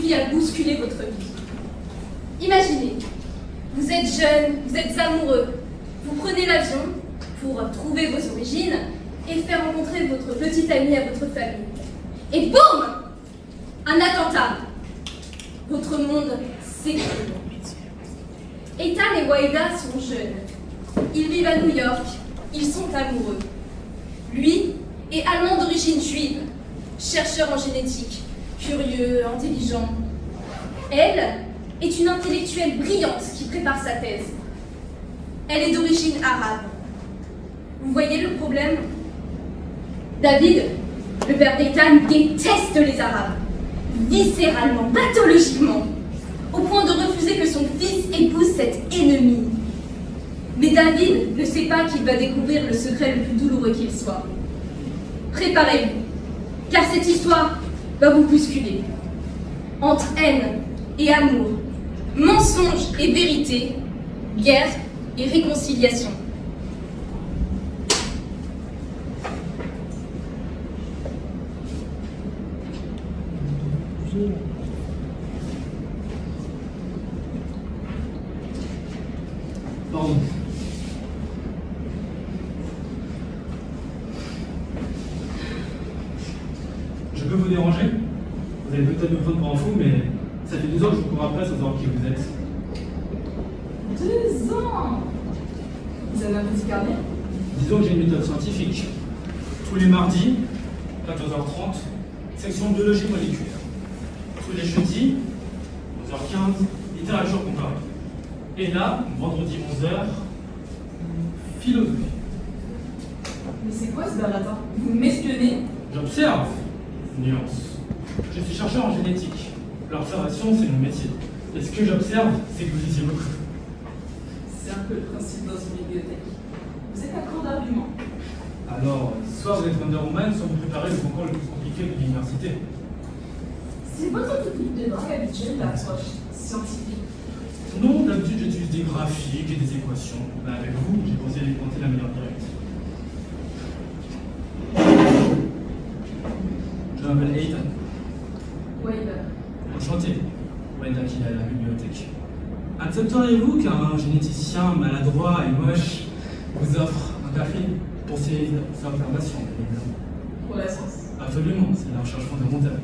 suffit à bousculer votre vie. Imaginez, vous êtes jeune, vous êtes amoureux, vous prenez l'avion pour trouver vos origines et faire rencontrer votre petite amie à votre famille. Et boum! Un attentat. Votre monde s'écroule. Ethan et Waïda sont jeunes. Ils vivent à New York. Ils sont amoureux. Lui est allemand d'origine juive, chercheur en génétique, curieux, intelligent. Elle est une intellectuelle brillante qui prépare sa thèse. Elle est d'origine arabe. Vous voyez le problème? David, le père d'Ethan, déteste les Arabes, viscéralement, pathologiquement, au point de refuser que son fils épouse cet ennemi. Mais David ne sait pas qu'il va découvrir le secret le plus douloureux qu'il soit. Préparez-vous, car cette histoire va vous bousculer. Entre haine et amour, mensonge et vérité, guerre et réconciliation. Pardon. Je peux vous déranger? Vous allez peut-être me prendre pour un fou, mais ça fait 2 ans que je vous cours après sans savoir qui vous êtes. 2 ans! Vous avez un petit carnet? Disons que j'ai une méthode scientifique. Tous les mardis, 14h30, section biologie moléculaire. Tous les jeudis, 11h15, littérature comparée. Et là, vendredi 11h, philosophie. Mais c'est quoi ce baratin? Vous m'espionnez? J'observe. Nuance. Je suis chercheur en génétique. L'observation, c'est mon métier. Et ce que j'observe, c'est que vous lisez beaucoup. C'est un peu le principe dans une bibliothèque. Vous êtes à court d'arguments. Alors, soit vous êtes Wonder Woman, soit vous préparez le concours le plus compliqué de l'université. C'est votre technique de drague habituelle, l'approche scientifique. Non, d'habitude j'utilise des graphiques et des équations. Mais avec vous, j'ai pensé à tenter la meilleure directe. Je m'appelle Ethan. Waïda. Enchanté. Wenda qui est à la bibliothèque. Accepteriez-vous qu'un généticien maladroit et moche vous offre un café pour ses observations, évidemment? Pour la science. Absolument, c'est la recherche fondamentale.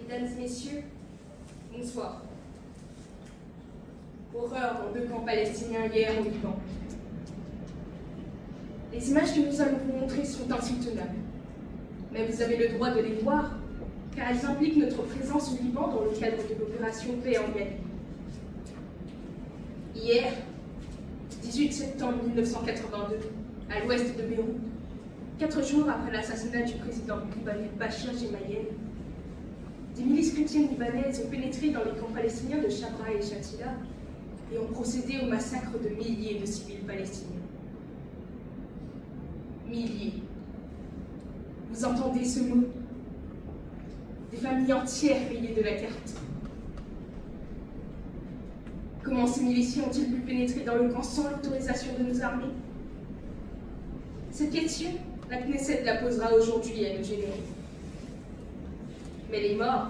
Mesdames et messieurs, bonsoir. Horreur dans 2 camps palestiniens hier au Liban. Les images que nous allons vous montrer sont insoutenables. Mais vous avez le droit de les voir, car elles impliquent notre présence au Liban dans le cadre de l'opération Paix en Galilée. Hier, 18 septembre 1982, à l'ouest de Beyrouth, 4 jours après l'assassinat du président libanais Bachir Gemayel, des milices chrétiennes libanaises ont pénétré dans les camps palestiniens de Chabra et Shatila et ont procédé au massacre de milliers de civils palestiniens. Milliers. Vous entendez ce mot? Des familles entières rayées de la carte. Comment ces miliciens ont-ils pu pénétrer dans le camp sans l'autorisation de nos armées? Cette question, la Knesset la posera aujourd'hui à nos généraux. Mais les morts,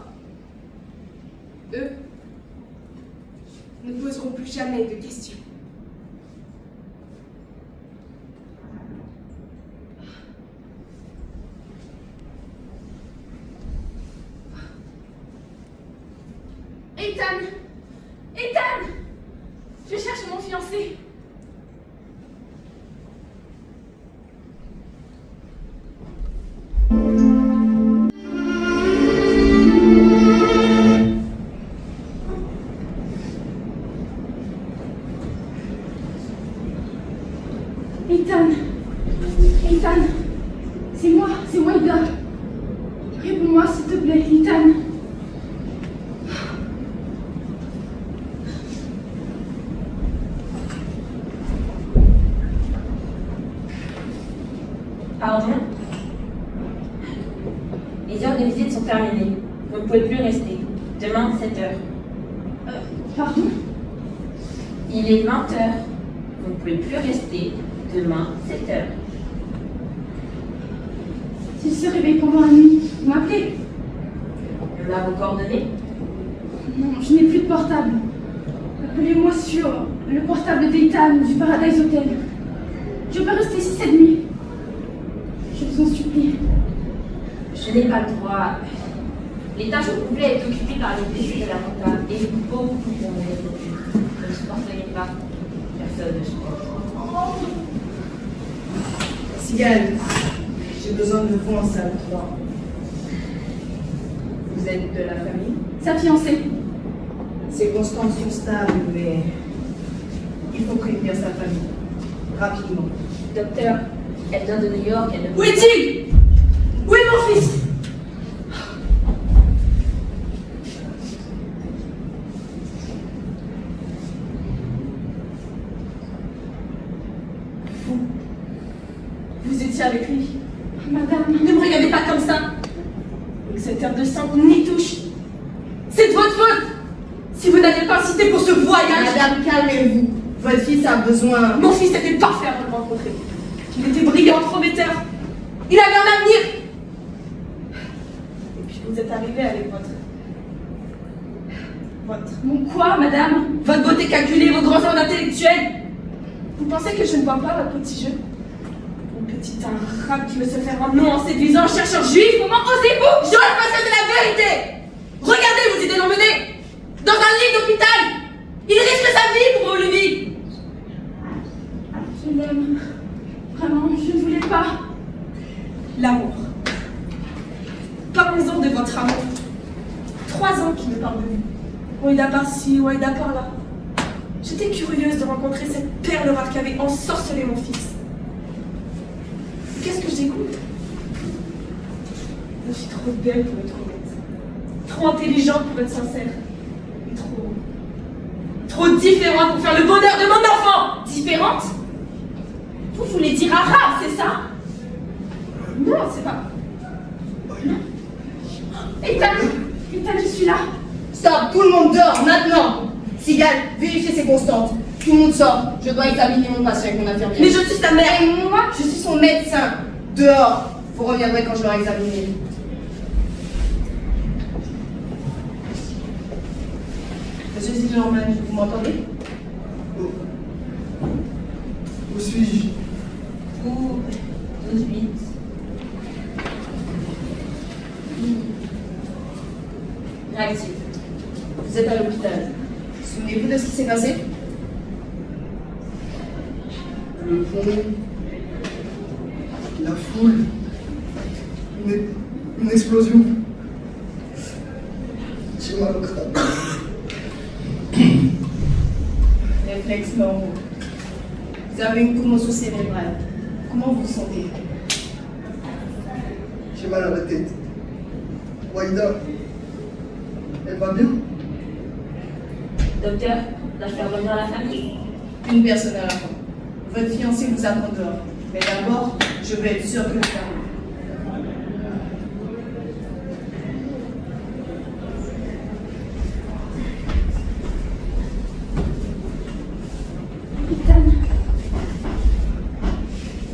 eux, ne poseront plus jamais de questions. Ethan! Ethan! Je cherche mon fiancé. Ethan! Ethan! C'est moi Ida. Réponds-moi s'il te plaît, Ethan. Pardon? Les heures de visite sont terminées. Vous ne pouvez plus rester. Demain, 7h. Pardon? Il est 20h. Vous ne pouvez plus rester. Demain, 7h. S'il se réveille pendant la nuit, vous m'appelez? On a vos coordonnées? Non, je n'ai plus de portable. Appelez-moi sur le portable d'Ethan du Paradise Hotel. Je peux rester ici cette nuit. Je vous en supplie. Je n'ai pas le droit. L'étage au complet est occupé par les déchets de l'avocat et beaucoup de monde. Ne le supporteriez pas. Personne ne supporte. Cigale, j'ai besoin de vous en salle 3. Vous êtes de la famille? Sa fiancée. Ses constantes sont stables, mais il faut prévenir sa famille. Rapidement. Docteur, elle vient de New York. Elle ne... Où est-il? Où est mon fils? Vous étiez avec lui. Madame. Ne me regardez pas comme ça. Avec cette heure de sang qu'on n'y touche. C'est de votre faute. Si vous n'aviez pas incité pour ce voyage. Madame, calmez-vous. Votre fils a besoin... Mon fils était parfait avant de me rencontrer. Il était brillant, prometteur. Il avait un avenir. Et puis vous êtes arrivé avec votre... Mon quoi, madame? Votre beauté calculée, vos grands ordres intellectuels. Vous pensez que je ne vois pas votre petit jeu? Mon petit arabe qui veut se faire un nom en séduisant un chercheur juif. Comment osez-vous? Je reste passer de la vérité. Regardez vos idées l'emmener. Dans un lit d'hôpital. Il risque sa vie pour lui. Je l'aime. Vraiment, je ne voulais pas. L'amour. Parlons-en de votre amour. 3 ans qu'il me parle de lui. Ouaïda par-ci, Ouaïda par-là. J'étais curieuse de rencontrer cette perle rare qui avait ensorcelé mon fils. Qu'est-ce que j'écoute? Je suis trop belle pour être honnête. Trop intelligente pour être sincère. Et trop différente pour faire le bonheur de mon enfant. Différente? Vous voulez dire arabe, c'est ça? Non, c'est pas... Non. Ethan, je suis là. Stop, tout le monde dort, maintenant. Cigale, vérifiez ses constantes. Tout le monde sort. Je dois examiner mon patient avec mon infirmière. Mais je suis sa mère. Et moi, je suis son médecin. Dehors. Vous reviendrez quand je l'aurai examiné. Monsieur Zillerman, vous m'entendez? Où suis-je? Ou 12-8. Réactif. Vous êtes à l'hôpital. Souvenez-vous de ce qui s'est passé? le pont, la foule, une explosion. J'ai mal au crâne. Réflexe normaux. Vous avez une commotion cérébrale. Comment vous vous sentez? J'ai mal à la tête. Waïda, elle va bien? Docteur, dois-je faire revenir la famille? Une personne à la fois. Votre fiancé vous attend dehors. Mais d'abord, je veux être sûr que le ferme. Capitaine,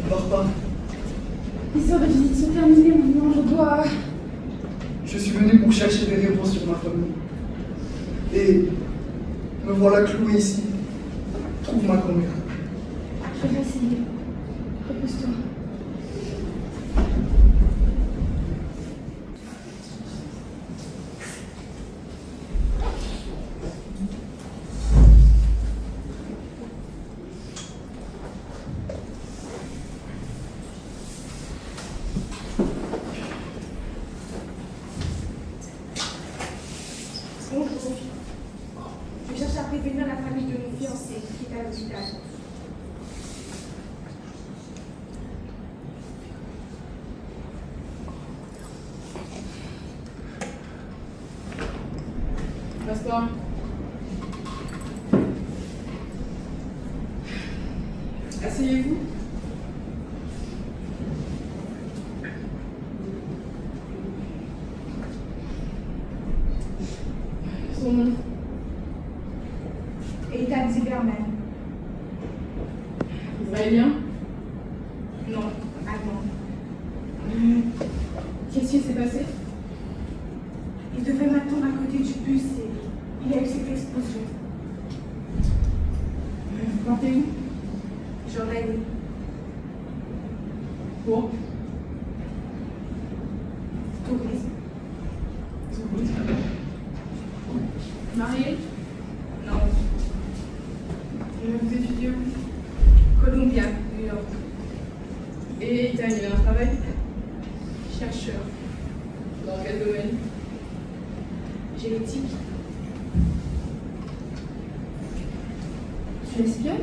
Ne pars pas. les heures de visite sont terminées maintenant, je dois... Je suis venu pour chercher des réponses sur ma famille. Et me voilà cloué ici. Trouve ma grand-mère. Je vais essayer. Repose-toi. Bonjour. Je cherche à prévenir la famille de mon fiancé qui est à l'hôpital. Passeport. Asseyez-vous. Son nom. Ethan Zimmerman. Israélien. Non, allemand. Qu'est-ce qui s'est passé? Il devait m'attendre à côté du bus et il y a eu cette explosion. Vous partez où? Jordanie. Pour Tourisme. marié? Non. Vous étudiez où? Columbia, New York. Et Ethan, il a un travail? Chercheur. Dans quel domaine? Génétique. Tu espionnes?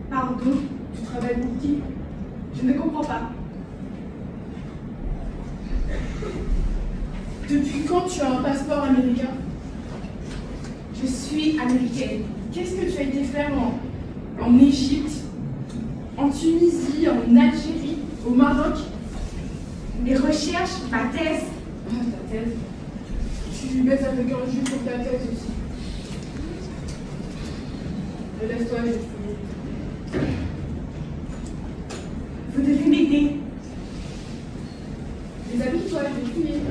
Pardon, Tu travailles pour qui? je ne comprends pas. Depuis quand tu as un passeport américain? Je suis américaine. Qu'est-ce que tu as été faire en Égypte, en Tunisie, en Algérie, au Maroc? Mes recherches, ma thèse. Ah, ta thèse. Tu baisses avec un juge pour ta thèse aussi. Laisse-toi, je vais fouiller. Vous devez m'aider. Déshabille-toi, je vais fouiller.